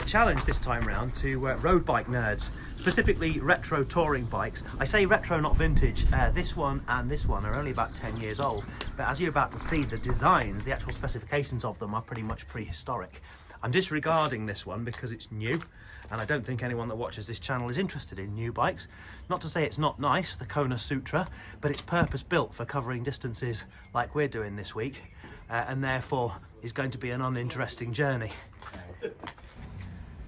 challenge this time round to road bike nerds, specifically retro touring bikes. I say retro, not vintage. This one and this one are only about 10 years old, but as you're about to see, the designs, the actual specifications of them are pretty much prehistoric. I'm disregarding this one because it's new, and I don't think anyone that watches this channel is interested in new bikes. Not to say it's not nice, the Kona Sutra, but it's purpose built for covering distances like we're doing this week, and therefore is going to be an uninteresting journey.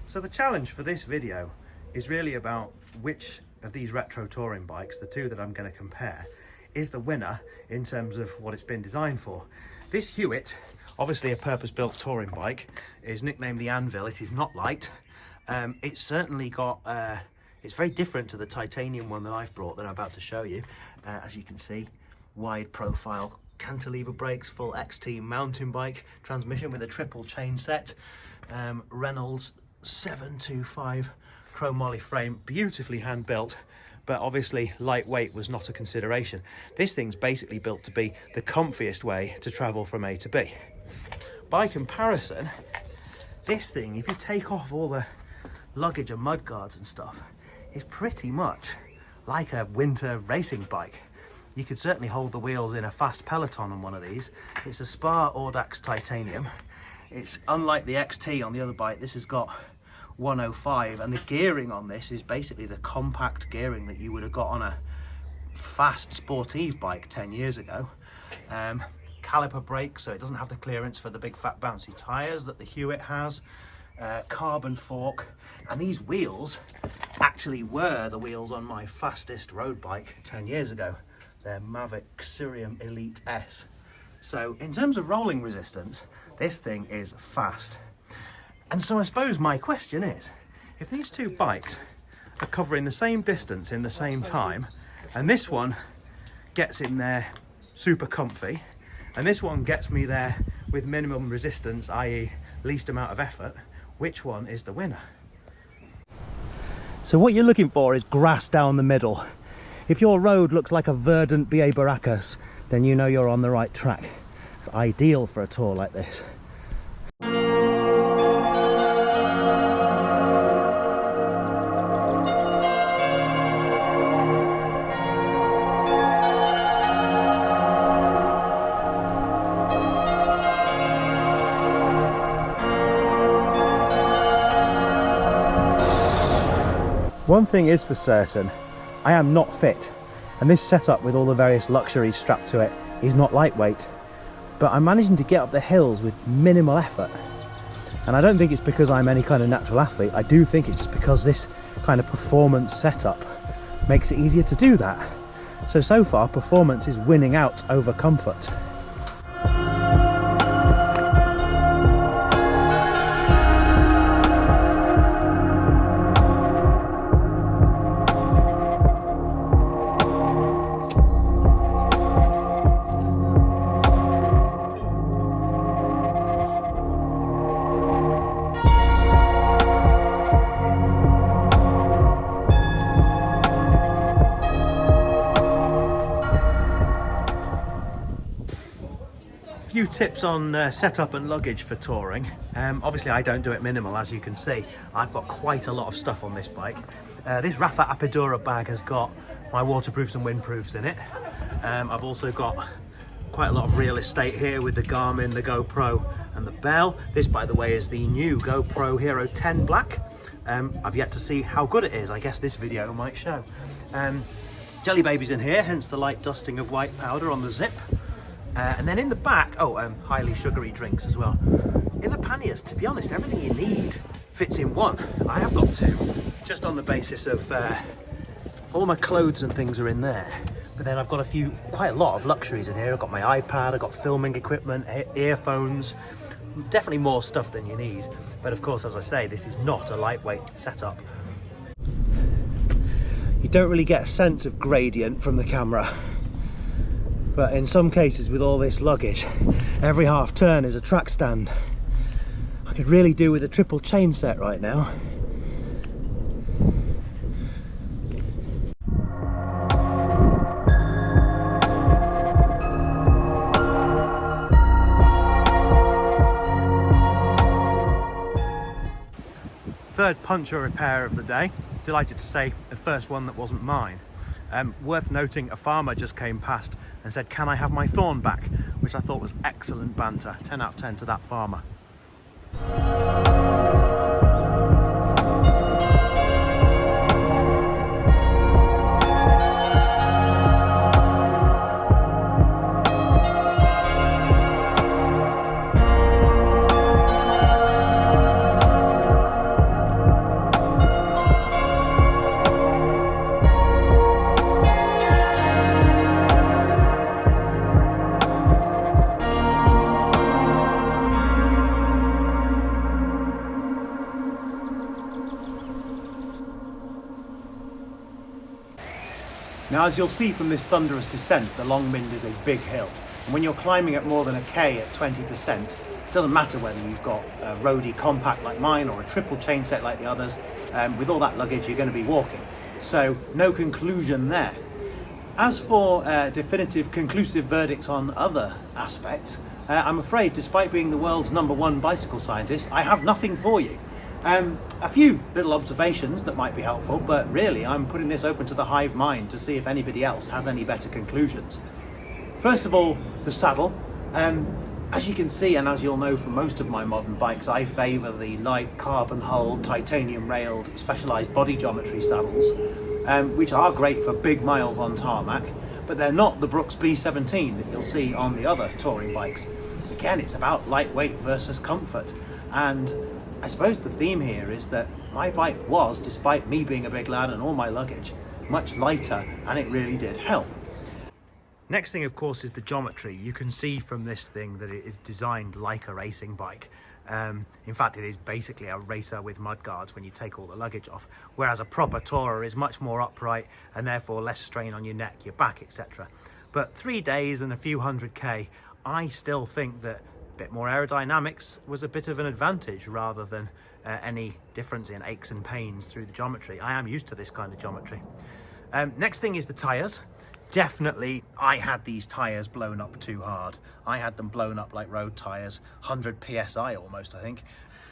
So the challenge for this video is really about which of these retro touring bikes, the two that I'm going to compare, is the winner in terms of what it's been designed for. This Hewitt, obviously a purpose-built touring bike, is nicknamed the Anvil. It is not light. It's certainly got, it's very different to the titanium one that I've brought that I'm about to show you. As you can see, wide profile cantilever brakes, full XT mountain bike transmission with a triple chain set, Reynolds 725 chromoly frame, beautifully hand built, but obviously lightweight was not a consideration. This thing's basically built to be the comfiest way to travel from A to B. By comparison, this thing, if you take off all the luggage and mud guards and stuff, is pretty much like a winter racing bike. You could certainly hold the wheels in a fast peloton on one of these. It's a Spa Ordax Titanium. It's unlike the XT on the other bike. This has got 105, and the gearing on this is basically the compact gearing that you would have got on a fast sportive bike 10 years ago. Caliper brakes, so it doesn't have the clearance for the big fat bouncy tyres that the Hewitt has. Carbon fork, and these wheels actually were the wheels on my fastest road bike 10 years ago. They're Mavic Ksyrium Elite S. So in terms of rolling resistance, this thing is fast. And so I suppose my question is, if these two bikes are covering the same distance in the same time, and this one gets in there super comfy, and this one gets me there with minimum resistance, i.e. least amount of effort, which one is the winner? So what you're looking for is grass down the middle. If your road looks like a verdant BA Baracus, then you know you're on the right track. It's ideal for a tour like this. One thing is for certain, I am not fit, and this setup with all the various luxuries strapped to it is not lightweight, but I'm managing to get up the hills with minimal effort. And I don't think it's because I'm any kind of natural athlete. I do think it's just because this kind of performance setup makes it easier to do that. So far performance is winning out over comfort. Few tips on setup and luggage for touring. Obviously I don't do it minimal, as you can see. I've got quite a lot of stuff on this bike. This Rafa Apidura bag has got my waterproofs and windproofs in it. I've also got quite a lot of real estate here with the Garmin, the GoPro and the bell. This, by the way, is the new GoPro Hero 10 Black. I've yet to see how good it is. I guess this video might show. Jelly babies in here, hence the light dusting of white powder on the zip. And then in the back, highly sugary drinks as well. In the panniers, to be honest, everything you need fits in one. I have got two, just on the basis of all my clothes and things are in there. But then I've got quite a lot of luxuries in here. I've got my iPad, I've got filming equipment, earphones, definitely more stuff than you need. But of course, as I say, this is not a lightweight setup. You don't really get a sense of gradient from the camera. But in some cases with all this luggage, every half turn is a track stand. I could really do with a triple chain set right now. third puncture repair of the day. Delighted to say the first one that wasn't mine. Worth noting, a farmer just came past and said, "Can I have my thorn back?" Which I thought was excellent banter. 10 out of 10 to that farmer. Now, as you'll see from this thunderous descent, the Longmynd is a big hill. And when you're climbing at more than a K at 20%, it doesn't matter whether you've got a roadie compact like mine or a triple chain set like the others. With all that luggage, you're going to be walking. So no conclusion there. As for definitive, conclusive verdicts on other aspects, I'm afraid, despite being the world's #1 bicycle scientist, I have nothing for you. A few little observations that might be helpful, but really I'm putting this open to the hive mind to see if anybody else has any better conclusions. First of all, the saddle. As you can see, and as you'll know from most of my modern bikes, I favour the light carbon hulled, titanium railed, specialised body geometry saddles, which are great for big miles on tarmac, but they're not the Brooks B17 that you'll see on the other touring bikes. Again, it's about lightweight versus comfort, and I suppose the theme here is that my bike was, despite me being a big lad and all my luggage, much lighter, and it really did help. Next thing, of course, is the geometry. You can see from this thing that it is designed like a racing bike. In fact, it is basically a racer with mudguards when you take all the luggage off, whereas a proper tourer is much more upright and therefore less strain on your neck, your back, etc. But 3 days and a few 100K, I still think that bit more aerodynamics was a bit of an advantage rather than any difference in aches and pains through the geometry. I am used to this kind of geometry. Next thing is the tyres. Definitely, I had these tyres blown up too hard. I had them blown up like road tyres, 100 PSI almost, I think.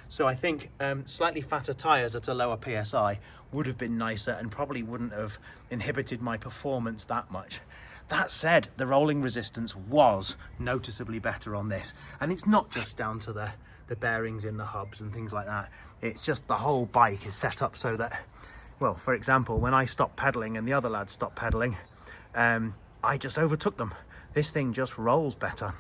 So I think slightly fatter tyres at a lower PSI would have been nicer and probably wouldn't have inhibited my performance that much. That said, the rolling resistance was noticeably better on this. And it's not just down to the bearings in the hubs and things like that. It's just the whole bike is set up so that, well, for example, when I stopped pedaling and the other lads stopped pedaling, I just overtook them. This thing just rolls better.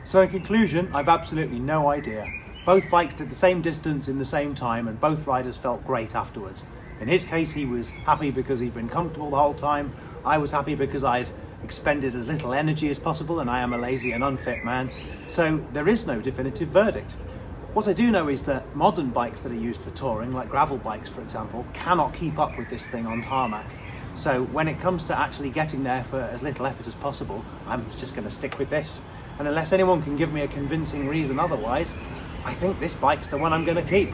So in conclusion, I've absolutely no idea. Both bikes did the same distance in the same time, and both riders felt great afterwards. In his case, he was happy because he'd been comfortable the whole time. I was happy because I'd expended as little energy as possible, and I am a lazy and unfit man. So there is no definitive verdict. What I do know is that modern bikes that are used for touring, like gravel bikes for example, cannot keep up with this thing on tarmac. So when it comes to actually getting there for as little effort as possible, I'm just going to stick with this. And unless anyone can give me a convincing reason otherwise, I think this bike's the one I'm going to keep.